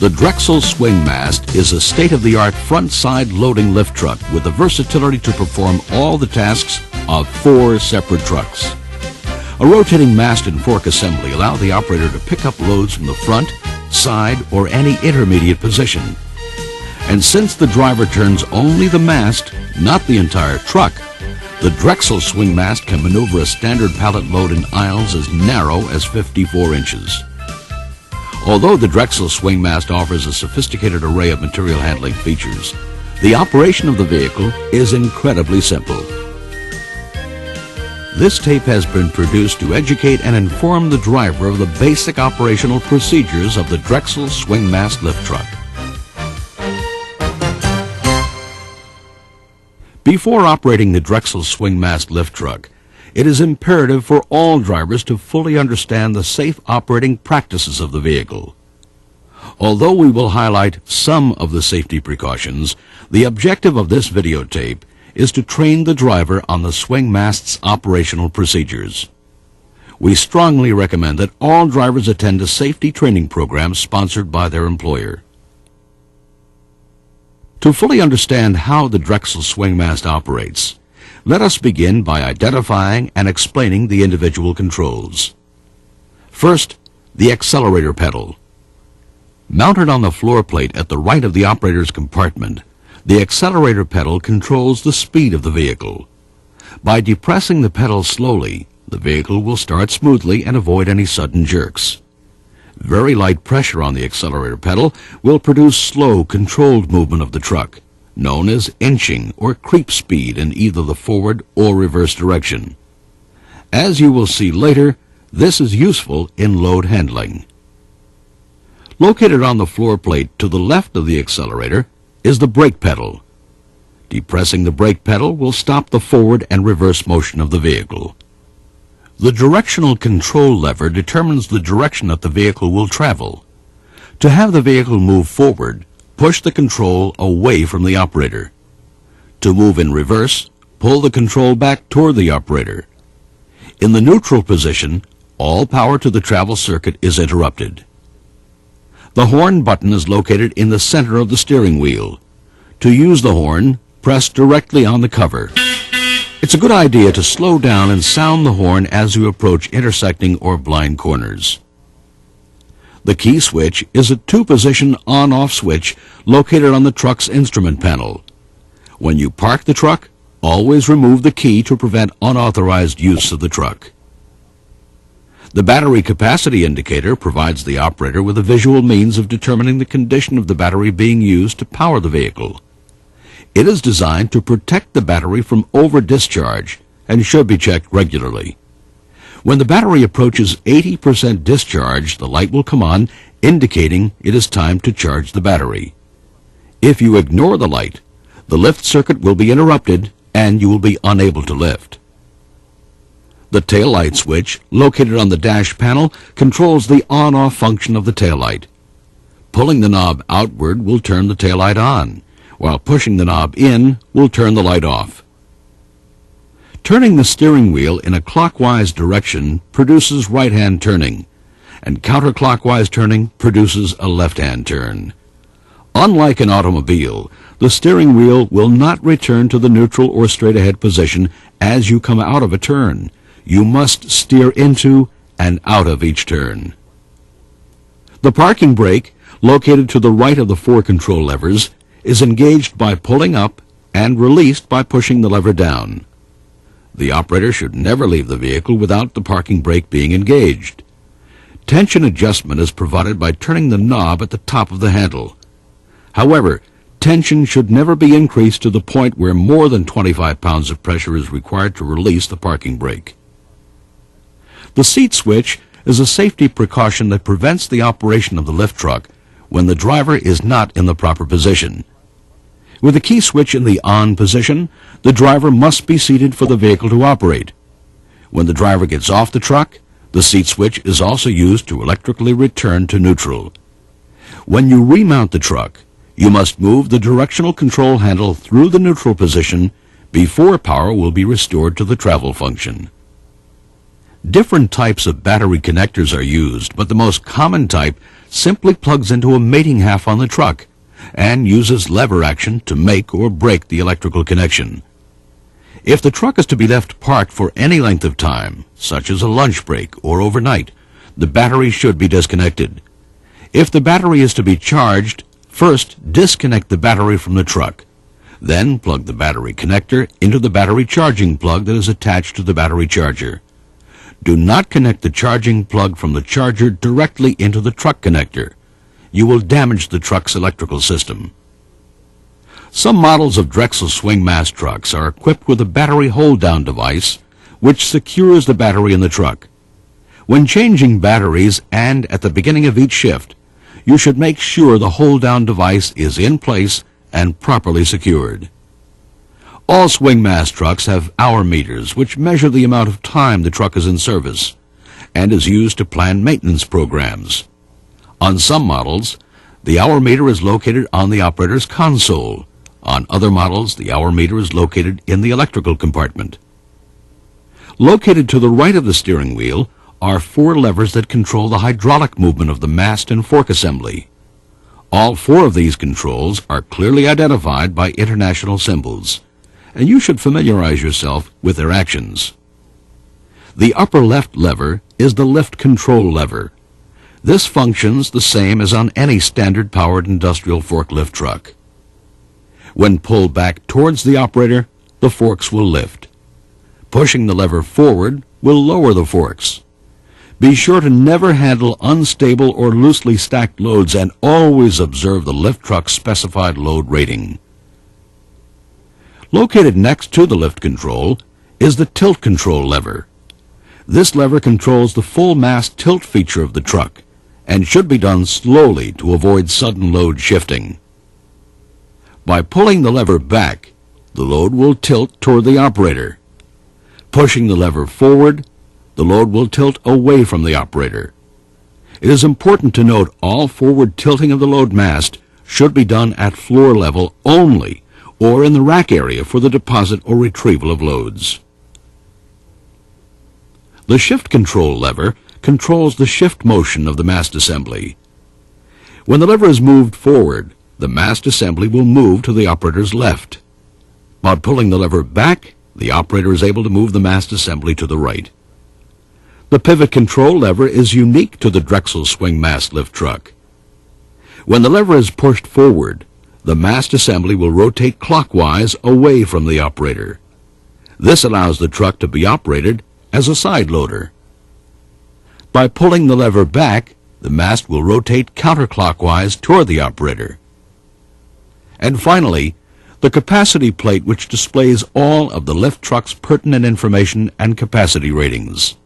The Drexel swing mast is a state-of-the-art front-side loading lift truck with the versatility to perform all the tasks of 4 separate trucks. A rotating mast and fork assembly allow the operator to pick up loads from the front, side, or any intermediate position. And since the driver turns only the mast, not the entire truck, the Drexel swing mast can maneuver a standard pallet load in aisles as narrow as 54 inches. Although the Drexel swing mast offers a sophisticated array of material handling features, the operation of the vehicle is incredibly simple. This tape has been produced to educate and inform the driver of the basic operational procedures of the Drexel swing mast lift truck. Before operating the Drexel swing mast lift truck, it is imperative for all drivers to fully understand the safe operating practices of the vehicle. Although we will highlight some of the safety precautions, the objective of this videotape is to train the driver on the swing mast's operational procedures. We strongly recommend that all drivers attend a safety training program sponsored by their employer. To fully understand how the Drexel swing mast operates, let us begin by identifying and explaining the individual controls. First, the accelerator pedal. Mounted on the floor plate at the right of the operator's compartment, the accelerator pedal controls the speed of the vehicle. By depressing the pedal slowly, the vehicle will start smoothly and avoid any sudden jerks. Very light pressure on the accelerator pedal will produce slow, controlled movement of the truck, known as inching or creep speed in either the forward or reverse direction. As you will see later, this is useful in load handling. Located on the floor plate to the left of the accelerator is the brake pedal. Depressing the brake pedal will stop the forward and reverse motion of the vehicle. The directional control lever determines the direction that the vehicle will travel. To have the vehicle move forward, push the control away from the operator. To move in reverse, pull the control back toward the operator. In the neutral position, all power to the travel circuit is interrupted. The horn button is located in the center of the steering wheel. To use the horn, press directly on the cover. It's a good idea to slow down and sound the horn as you approach intersecting or blind corners. The key switch is a 2-position on-off switch located on the truck's instrument panel. When you park the truck, always remove the key to prevent unauthorized use of the truck. The battery capacity indicator provides the operator with a visual means of determining the condition of the battery being used to power the vehicle. It is designed to protect the battery from over-discharge and should be checked regularly. When the battery approaches 80% discharge, the light will come on, indicating it is time to charge the battery. If you ignore the light, the lift circuit will be interrupted and you will be unable to lift. The taillight switch, located on the dash panel, controls the on-off function of the taillight. Pulling the knob outward will turn the taillight on, while pushing the knob in will turn the light off. Turning the steering wheel in a clockwise direction produces right-hand turning, and counterclockwise turning produces a left-hand turn. Unlike an automobile, the steering wheel will not return to the neutral or straight-ahead position as you come out of a turn. You must steer into and out of each turn. The parking brake, located to the right of the 4 control levers, is engaged by pulling up and released by pushing the lever down. The operator should never leave the vehicle without the parking brake being engaged. Tension adjustment is provided by turning the knob at the top of the handle. However, tension should never be increased to the point where more than 25 pounds of pressure is required to release the parking brake. The seat switch is a safety precaution that prevents the operation of the lift truck when the driver is not in the proper position. With the key switch in the on position, the driver must be seated for the vehicle to operate. When the driver gets off the truck, the seat switch is also used to electrically return to neutral. When you remount the truck, you must move the directional control handle through the neutral position before power will be restored to the travel function. Different types of battery connectors are used, but the most common type simply plugs into a mating half on the truck and uses lever action to make or break the electrical connection. If the truck is to be left parked for any length of time, such as a lunch break or overnight, the battery should be disconnected. If the battery is to be charged, first disconnect the battery from the truck. Then plug the battery connector into the battery charging plug that is attached to the battery charger. Do not connect the charging plug from the charger directly into the truck connector. You will damage the truck's electrical system. Some models of Drexel swing mast trucks are equipped with a battery hold-down device which secures the battery in the truck. When changing batteries and at the beginning of each shift, you should make sure the hold-down device is in place and properly secured. All swing mast trucks have hour meters which measure the amount of time the truck is in service and is used to plan maintenance programs. On some models, the hour meter is located on the operator's console. On other models, the hour meter is located in the electrical compartment. Located to the right of the steering wheel are 4 levers that control the hydraulic movement of the mast and fork assembly. All 4 of these controls are clearly identified by international symbols, and you should familiarize yourself with their actions. The upper left lever is the lift control lever. This functions the same as on any standard powered industrial forklift truck. When pulled back towards the operator, the forks will lift. Pushing the lever forward will lower the forks. Be sure to never handle unstable or loosely stacked loads and always observe the lift truck's specified load rating. Located next to the lift control is the tilt control lever. This lever controls the full mast tilt feature of the truck and should be done slowly to avoid sudden load shifting. By pulling the lever back, the load will tilt toward the operator. Pushing the lever forward, the load will tilt away from the operator. It is important to note all forward tilting of the load mast should be done at floor level only or in the rack area for the deposit or retrieval of loads. The shift control lever controls the shift motion of the mast assembly. When the lever is moved forward, the mast assembly will move to the operator's left. By pulling the lever back, the operator is able to move the mast assembly to the right. The pivot control lever is unique to the Drexel swing mast lift truck. When the lever is pushed forward, the mast assembly will rotate clockwise away from the operator. This allows the truck to be operated as a side loader. By pulling the lever back, the mast will rotate counterclockwise toward the operator. And finally, the capacity plate which displays all of the lift truck's pertinent information and capacity ratings.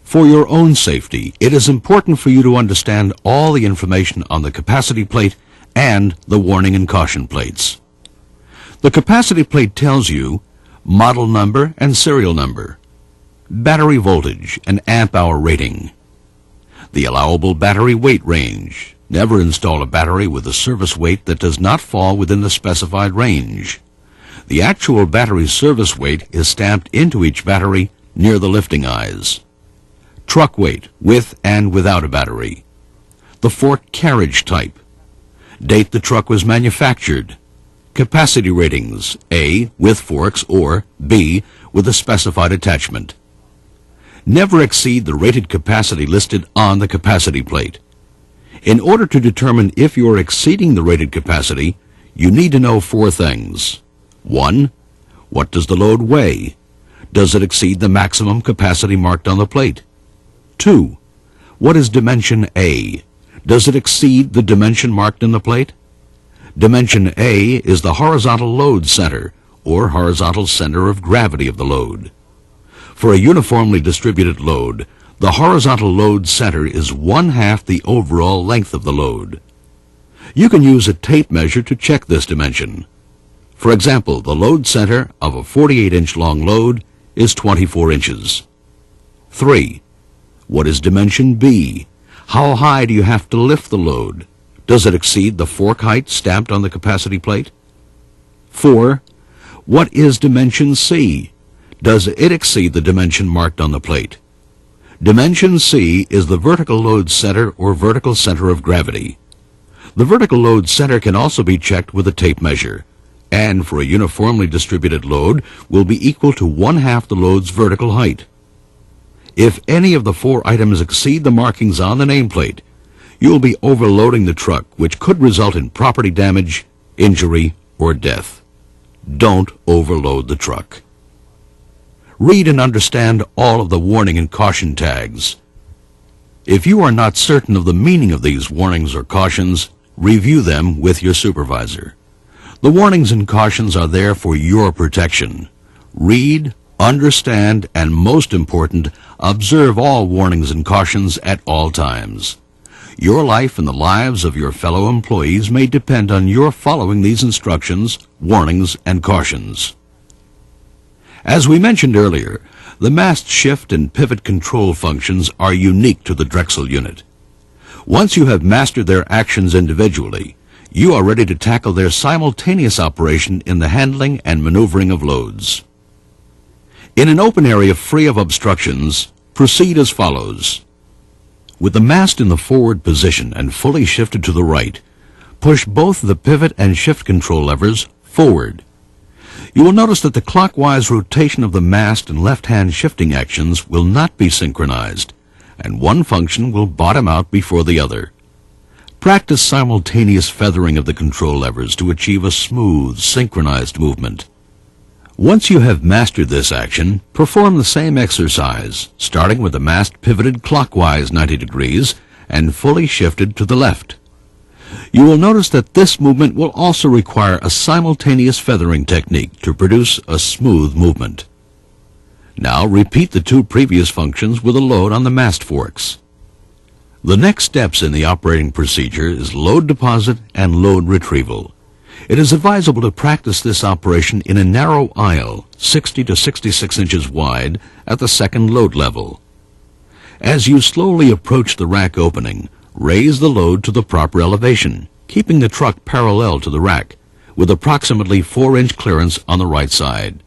For your own safety, it is important for you to understand all the information on the capacity plate and the warning and caution plates. The capacity plate tells you model number and serial number, battery voltage and amp-hour rating, the allowable battery weight range. Never install a battery with a service weight that does not fall within the specified range. The actual battery service weight is stamped into each battery near the lifting eyes. Truck weight, with and without a battery. The fork carriage type. Date the truck was manufactured. Capacity ratings, A, with forks, or B, with a specified attachment. Never exceed the rated capacity listed on the capacity plate. In order to determine if you are exceeding the rated capacity, you need to know 4 things. 1. What does the load weigh? Does it exceed the maximum capacity marked on the plate? 2. What is dimension A? Does it exceed the dimension marked in the plate? Dimension A is the horizontal load center, or horizontal center of gravity of the load. For a uniformly distributed load, the horizontal load center is 1/2 the overall length of the load. You can use a tape measure to check this dimension. For example, the load center of a 48-inch long load is 24 inches. 3. What is dimension B? How high do you have to lift the load? Does it exceed the fork height stamped on the capacity plate? 4. What is dimension C? Does it exceed the dimension marked on the plate? Dimension C is the vertical load center or vertical center of gravity. The vertical load center can also be checked with a tape measure, and for a uniformly distributed load will be equal to 1/2 the load's vertical height. If any of the 4 items exceed the markings on the nameplate, you will be overloading the truck, which could result in property damage, injury, or death. Don't overload the truck. Read and understand all of the warning and caution tags. If you are not certain of the meaning of these warnings or cautions, review them with your supervisor. The warnings and cautions are there for your protection. Read, understand, and most important, observe all warnings and cautions at all times. Your life and the lives of your fellow employees may depend on your following these instructions, warnings, and cautions. As we mentioned earlier, the mast shift and pivot control functions are unique to the Drexel unit. Once you have mastered their actions individually, you are ready to tackle their simultaneous operation in the handling and maneuvering of loads. In an open area free of obstructions, proceed as follows. With the mast in the forward position and fully shifted to the right, push both the pivot and shift control levers forward. You will notice that the clockwise rotation of the mast and left-hand shifting actions will not be synchronized, and one function will bottom out before the other. Practice simultaneous feathering of the control levers to achieve a smooth, synchronized movement. Once you have mastered this action, perform the same exercise, starting with the mast pivoted clockwise 90 degrees and fully shifted to the left. You will notice that this movement will also require a simultaneous feathering technique to produce a smooth movement. Now repeat the 2 previous functions with a load on the mast forks. The next steps in the operating procedure is load deposit and load retrieval. It is advisable to practice this operation in a narrow aisle, 60 to 66 inches wide, at the second load level. As you slowly approach the rack opening, raise the load to the proper elevation, keeping the truck parallel to the rack, with approximately 4-inch clearance on the right side.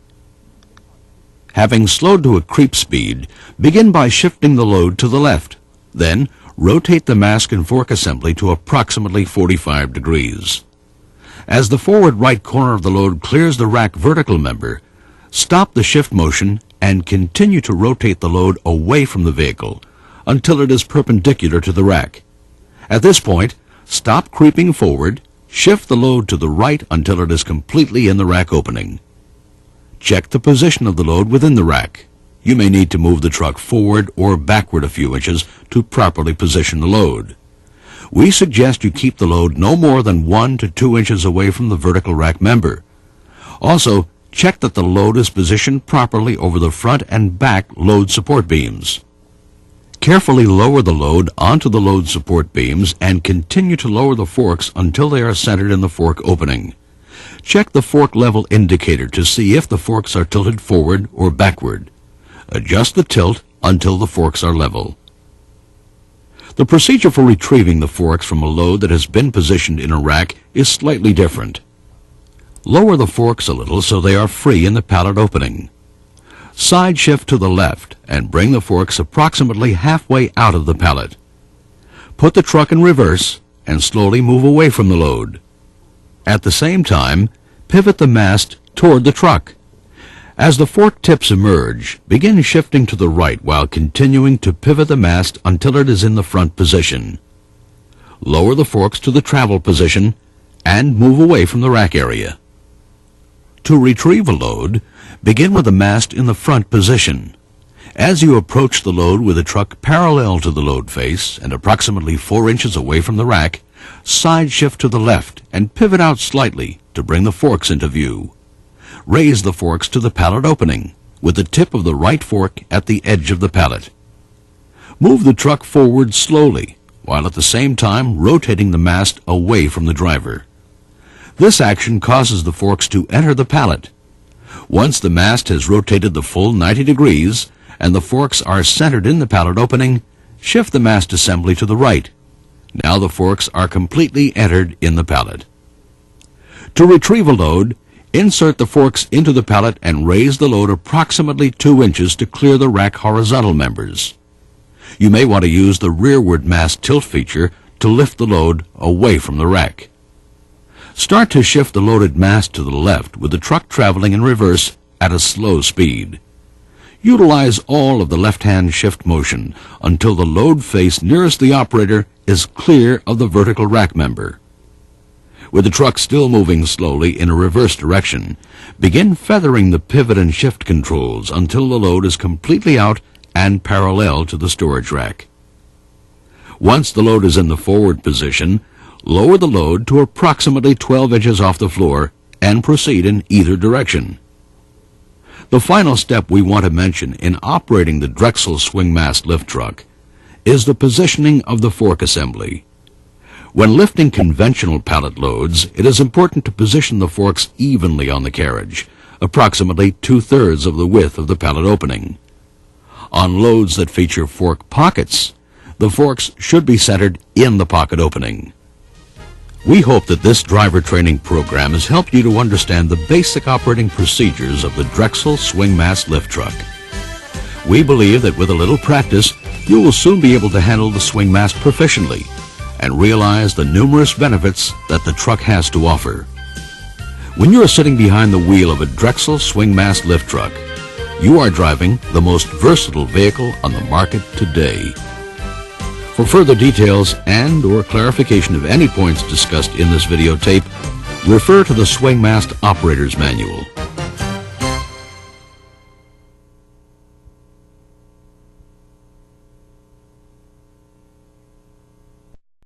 Having slowed to a creep speed, begin by shifting the load to the left. Then, rotate the mast and fork assembly to approximately 45 degrees. As the forward right corner of the load clears the rack vertical member, stop the shift motion and continue to rotate the load away from the vehicle until it is perpendicular to the rack. At this point, stop creeping forward, shift the load to the right until it is completely in the rack opening. Check the position of the load within the rack. You may need to move the truck forward or backward a few inches to properly position the load. We suggest you keep the load no more than 1 to 2 inches away from the vertical rack member. Also, check that the load is positioned properly over the front and back load support beams. Carefully lower the load onto the load support beams and continue to lower the forks until they are centered in the fork opening. Check the fork level indicator to see if the forks are tilted forward or backward. Adjust the tilt until the forks are level. The procedure for retrieving the forks from a load that has been positioned in a rack is slightly different. Lower the forks a little so they are free in the pallet opening. Side shift to the left and bring the forks approximately halfway out of the pallet. Put the truck in reverse and slowly move away from the load. At the same time, pivot the mast toward the truck. As the fork tips emerge, begin shifting to the right while continuing to pivot the mast until it is in the front position. Lower the forks to the travel position and move away from the rack area. To retrieve a load, begin with the mast in the front position. As you approach the load with the truck parallel to the load face and approximately 4 inches away from the rack, side shift to the left and pivot out slightly to bring the forks into view. Raise the forks to the pallet opening, with the tip of the right fork at the edge of the pallet. Move the truck forward slowly, while at the same time rotating the mast away from the driver. This action causes the forks to enter the pallet. Once the mast has rotated the full 90 degrees and the forks are centered in the pallet opening, shift the mast assembly to the right. Now the forks are completely entered in the pallet. To retrieve a load, insert the forks into the pallet and raise the load approximately 2 inches to clear the rack horizontal members. You may want to use the rearward mast tilt feature to lift the load away from the rack. Start to shift the loaded mast to the left with the truck traveling in reverse at a slow speed. Utilize all of the left-hand shift motion until the load face nearest the operator is clear of the vertical rack member. With the truck still moving slowly in a reverse direction, begin feathering the pivot and shift controls until the load is completely out and parallel to the storage rack. Once the load is in the forward position, lower the load to approximately 12 inches off the floor and proceed in either direction. The final step we want to mention in operating the Drexel swing mast lift truck is the positioning of the fork assembly. When lifting conventional pallet loads, it is important to position the forks evenly on the carriage, approximately 2/3 of the width of the pallet opening. On loads that feature fork pockets, the forks should be centered in the pocket opening. We hope that this driver training program has helped you to understand the basic operating procedures of the Drexel swing mast lift truck. We believe that with a little practice, you will soon be able to handle the swing mast proficiently and realize the numerous benefits that the truck has to offer. When you are sitting behind the wheel of a Drexel swing mast lift truck, you are driving the most versatile vehicle on the market today. For further details and/or clarification of any points discussed in this videotape, refer to the Swing Mast Operator's Manual.